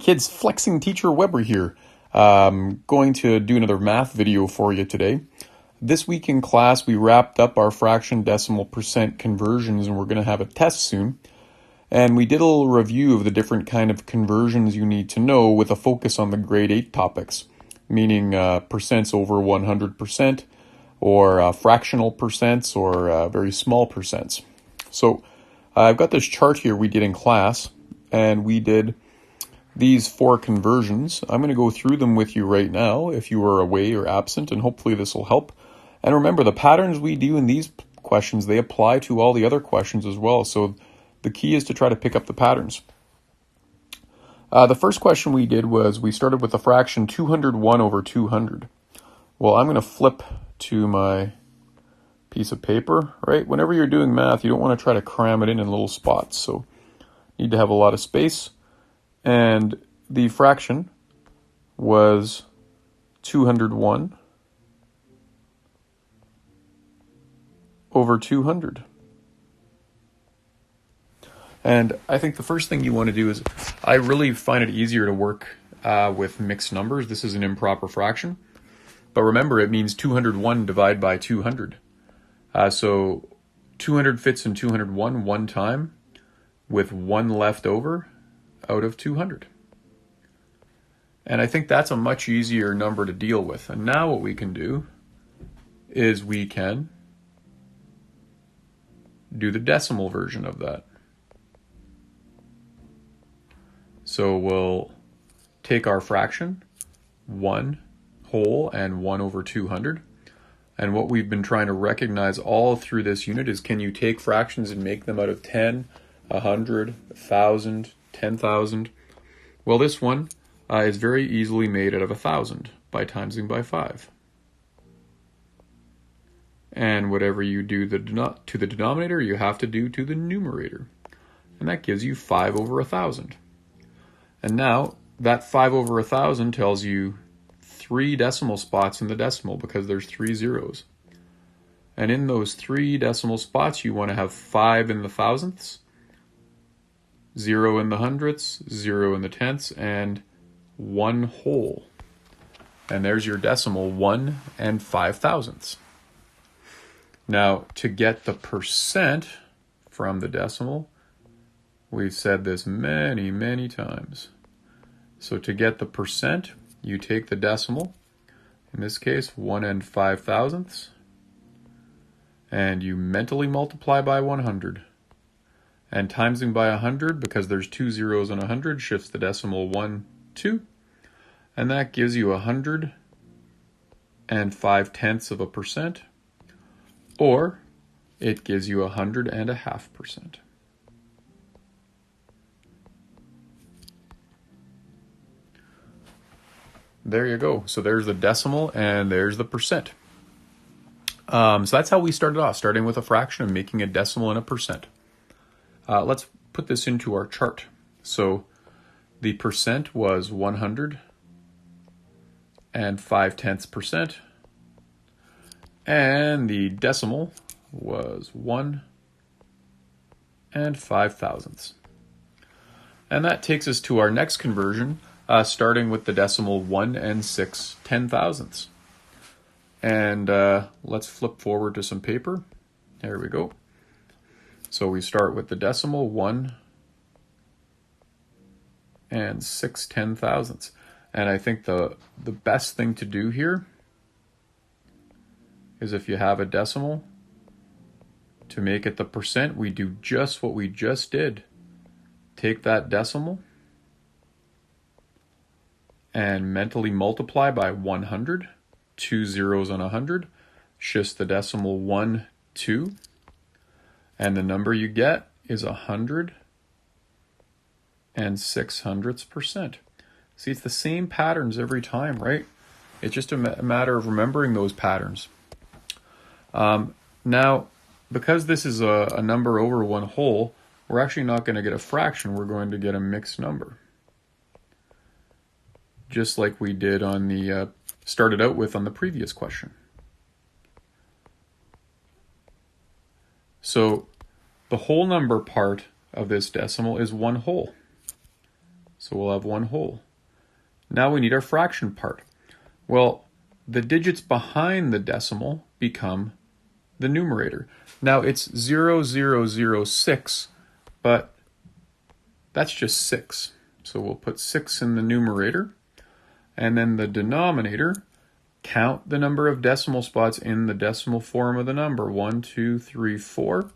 kids, Flexing Teacher Weber here. Going to do another math video for you today. This week in class we wrapped up our fraction, decimal, percent conversions, and we're going to have a test soon. And we did a little review of the different kind of conversions you need to know with a focus on the grade 8 topics, meaning percents over 100%, or fractional percents, or very small percents. So I've got this chart here we did in class, and we did these 4 conversions. I'm going to go through them with you right now if you are away or absent, and hopefully this will help. And remember, the patterns we do in these questions, they apply to all the other questions as well. So the key is to try to pick up the patterns. The first question we did was we started with the fraction 201 over 200. Well, I'm going to flip to my piece of paper, right? Whenever you're doing math, you don't want to try to cram it in little spots. So you need to have a lot of space. And the fraction was 201 over 200. And I think the first thing you want to do is, I really find it easier to work with mixed numbers. This is an improper fraction. But remember, it means 201 divided by 200. So 200 fits in 201 one time, with 1 left over out of 200. And I think that's a much easier number to deal with. And now what we can do is we can do the decimal version of that. So we'll take our fraction, 1 whole and 1 over 200. And what we've been trying to recognize all through this unit is, can you take fractions and make them out of 10, 100, 1,000, 10,000? Well, this one is very easily made out of 1,000 by timesing by 5. And whatever you do to the denominator, you have to do to the numerator. And that gives you 5 over 1,000. And now that 5 over 1,000 tells you 3 decimal spots in the decimal, because there's 3 zeros. And in those 3 decimal spots, you want to have 5 in the thousandths, 0 in the hundredths, 0 in the tenths, and 1 whole. And there's your decimal, 1 and 5 thousandths. Now, to get the percent from the decimal, we've said this many, many times. So to get the percent, you take the decimal, in this case 1 and 5 thousandths, and you mentally multiply by 100. And timesing by 100, because there's 2 zeros in 100, shifts the decimal 1, 2, and that gives you 105/10%, or it gives you 100.5%. There you go. So there's the decimal and there's the percent. So that's how we started off, starting with a fraction and making a decimal and a percent. Let's put this into our chart. So the percent was 105/10%, and the decimal was 1 and 5 thousandths. And that takes us to our next conversion, starting with the decimal 1 and 6 10,000ths. And let's flip forward to some paper. There we go. So we start with the decimal 1 and 6 10,000ths. And I think the best thing to do here is, if you have a decimal, to make it the percent, we do just what we just did. Take that decimal and mentally multiply by 100. 2 zeros on 100 shifts the decimal 1, 2. And the number you get is 100/600%. See, it's the same patterns every time, right? It's just a matter of remembering those patterns. Now, because this is a number over 1 whole, we're actually not going to get a fraction. We're going to get a mixed number, just like we did on the started out with on the previous question. So the whole number part of this decimal is 1 whole. So So we'll have 1 whole. Now we need our fraction part. Well, the digits behind the decimal become the numerator. Now it's 0006, but that's just 6. So we'll put 6 in the numerator, and then the denominator, count the number of decimal spots in the decimal form of the number. 1, 2, 3, 4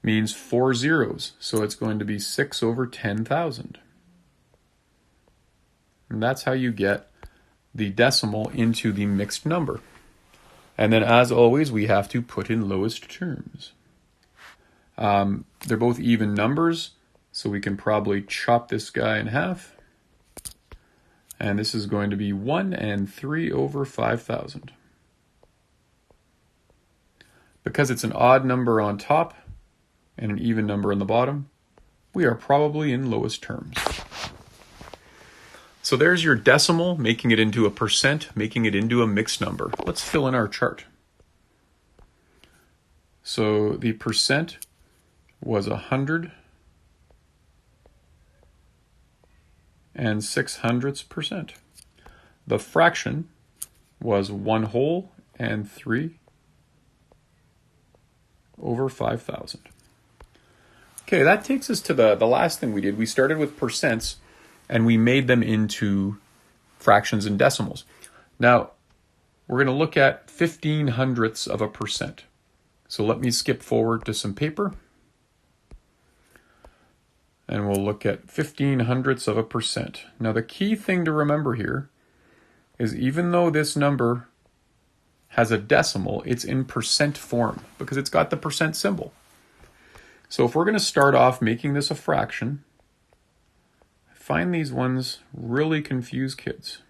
means 4 zeros, so it's going to be 6 over 10,000. And that's how you get the decimal into the mixed number. And then, as always, we have to put in lowest terms. They're both even numbers, so we can probably chop this guy in half. And this is going to be 1 and 3 over 5,000. Because it's an odd number on top and an even number on the bottom, we are probably in lowest terms. So there's your decimal, making it into a percent, making it into a mixed number. Let's fill in our chart. So the percent was 100 and 6/100%. The fraction was 1 whole and 3 over 5,000. Okay, that takes us to the last thing we did. We started with percents, and we made them into fractions and decimals. Now, we're going to look at 15/100ths of a percent. So let me skip forward to some paper. And we'll look at 15/100ths of a percent. Now, the key thing to remember here is even though this number has a decimal, it's in percent form because it's got the percent symbol. So if we're going to start off making this a fraction, find these ones really confuse kids.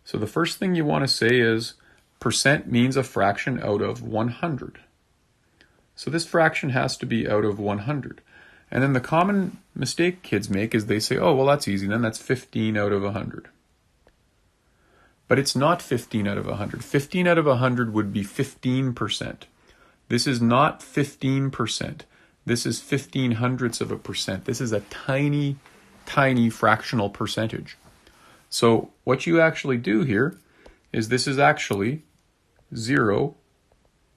So the first thing you want to say is percent means a fraction out of 100. So this fraction has to be out of 100. And then the common mistake kids make is they say, oh, well, that's easy. Then that's 15 out of 100. But it's not 15 out of 100. 15 out of 100 would be 15%. This is not 15%. This is 15/100ths of a percent. This is a tiny, tiny fractional percentage. So what you actually do here is this is actually 0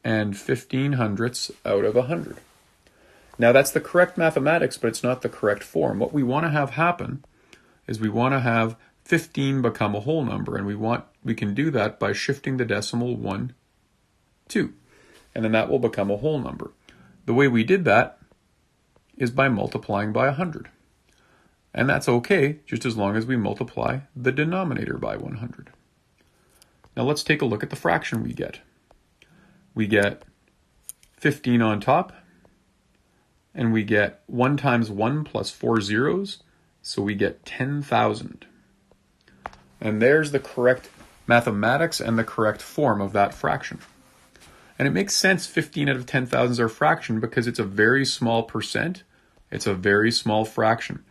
and 15/100ths out of 100. Now that's the correct mathematics, but it's not the correct form. What we want to have happen is we want to have 15 become a whole number, and we can do that by shifting the decimal 1, 2, and then that will become a whole number. The way we did that is by multiplying by 100. And that's okay, just as long as we multiply the denominator by 100. Now let's take a look at the fraction we get. We get 15 on top, and we get 1 times 1 plus 4 zeros, so we get 10,000. And there's the correct mathematics and the correct form of that fraction. And it makes sense 15 out of 10,000 is our fraction because it's a very small percent. It's a very small fraction.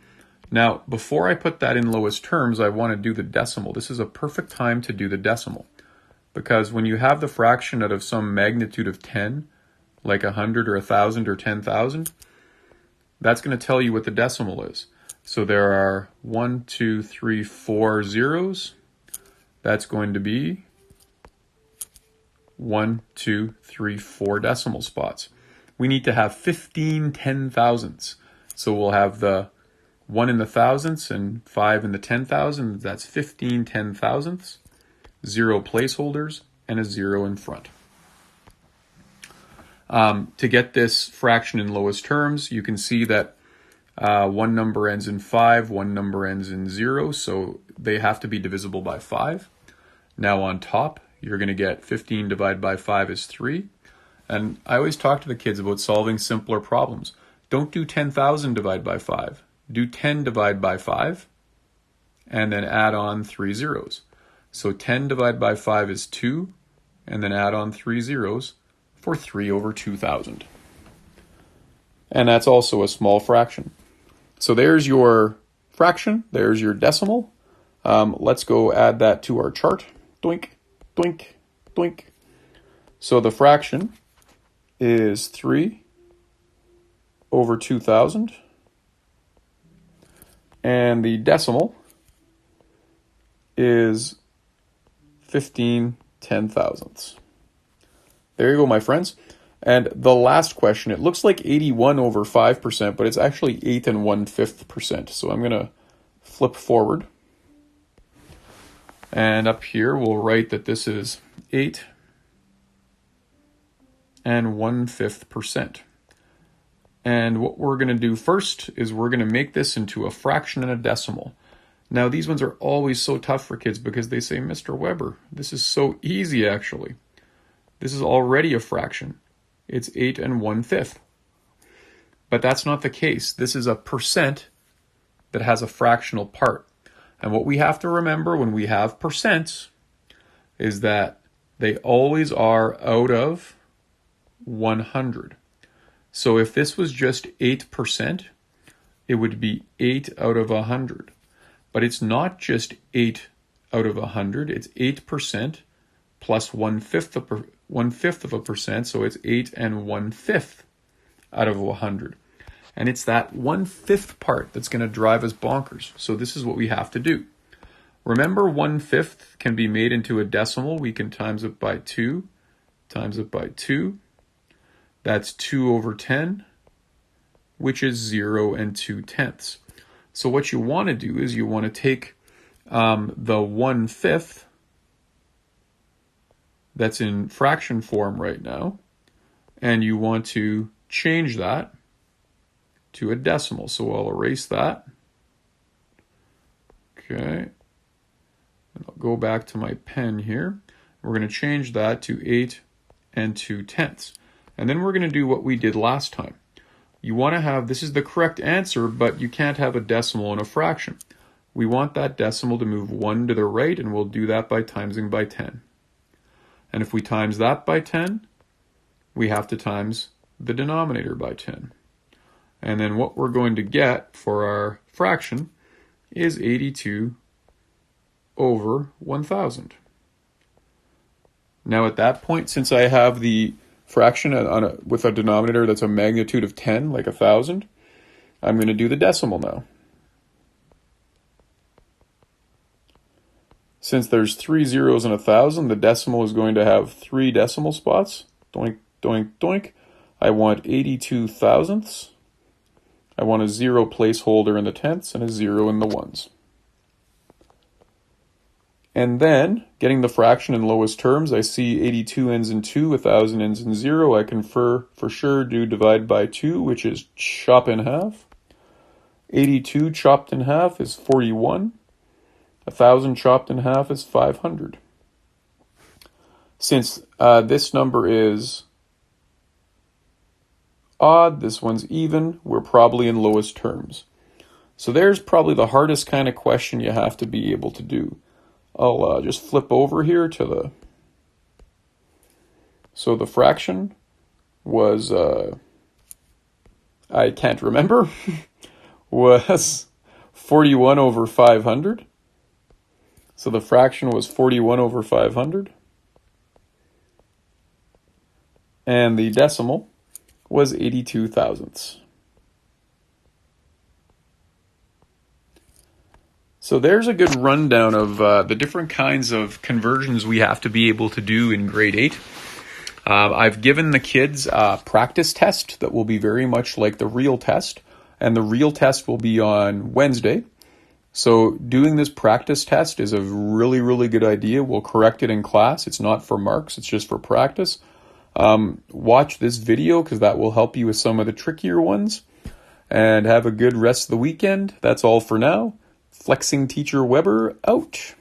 Now, before I put that in lowest terms, I want to do the decimal. This is a perfect time to do the decimal because when you have the fraction out of some magnitude of 10, like 100 or 1,000 or 10,000, that's going to tell you what the decimal is. So there are 1, 2, 3, 4 zeros. That's going to be 1, 2, 3, 4 decimal spots. We need to have 15 10,000ths. So we'll have the 1 in the thousandths and 5 in the 10,000. That's 15 10,000ths, 0 placeholders, and a 0 in front. To get this fraction in lowest terms, you can see that one number ends in 5, one number ends in 0, so they have to be divisible by 5. Now on top, you're going to get 15 divided by 5 is 3. And I always talk to the kids about solving simpler problems. Don't do 10,000 divided by 5. Do 10 divided by 5, and then add on 3 zeros. So 10 divided by 5 is 2, and then add on 3 zeros for 3 over 2,000. And that's also a small fraction. So there's your fraction, there's your decimal. Let's go add that to our chart. Doink, doink, doink. So the fraction is 3 over 2,000. And the decimal is 15/10,000ths. There you go, my friends. And the last question, it looks like 81/5%, but it's actually 8 1/5%. So I'm going to flip forward. And up here, we'll write that this is 8 1/5%. And what we're going to do first is we're going to make this into a fraction and a decimal. Now, these ones are always so tough for kids because they say, Mr. Weber, this is so easy, actually. This is already a fraction. It's 8 1/5. But that's not the case. This is a percent that has a fractional part. And what we have to remember when we have percents is that they always are out of 100. So if this was just 8%, it would be 8 out of 100. But it's not just 8 out of 100. It's 8% plus 1/5 of a percent. So it's 8 1/5 out of 100. And it's that 1/5 part that's going to drive us bonkers. So this is what we have to do. Remember, 1/5 can be made into a decimal. We can times it by 2, times it by 2. That's 2/10, which is 0 2/10. So what you want to do is you want to take the 1/5 that's in fraction form right now, and you want to change that to a decimal. So I'll erase that. Okay. And I'll go back to my pen here. We're going to change that to 8 2/10. And then we're going to do what we did last time. You want to have, this is the correct answer, but you can't have a decimal and a fraction. We want that decimal to move 1 to the right, and we'll do that by timesing by 10. And if we times that by 10, we have to times the denominator by 10. And then what we're going to get for our fraction is 82/1000. Now at that point, since I have the fraction with a denominator that's a magnitude of 10, like 1,000, I'm going to do the decimal now. Since there's 3 zeros in 1,000, the decimal is going to have 3 decimal spots. Doink, doink, doink. I want 82 thousandths. I want a 0 placeholder in the tenths and a 0 in the ones. And then, getting the fraction in lowest terms, I see 82 ends in 2, 1,000 ends in 0. I can for sure do divide by 2, which is chop in half. 82 chopped in half is 41. 1,000 chopped in half is 500. Since this number is odd, this one's even, we're probably in lowest terms. So there's probably the hardest kind of question you have to be able to do. I'll just flip over here to the... So the fraction was, I can't remember, was 41/500. So the fraction was 41/500. And the decimal was 82 thousandths. So there's a good rundown of the different kinds of conversions we have to be able to do in grade 8. I've given the kids a practice test that will be very much like the real test, and the real test will be on Wednesday. So doing this practice test is a really, really good idea. We'll correct it in class. It's not for marks, it's just for practice. Watch this video because that will help you with some of the trickier ones. And have a good rest of the weekend. That's all for now. Flexing Teacher Weber out.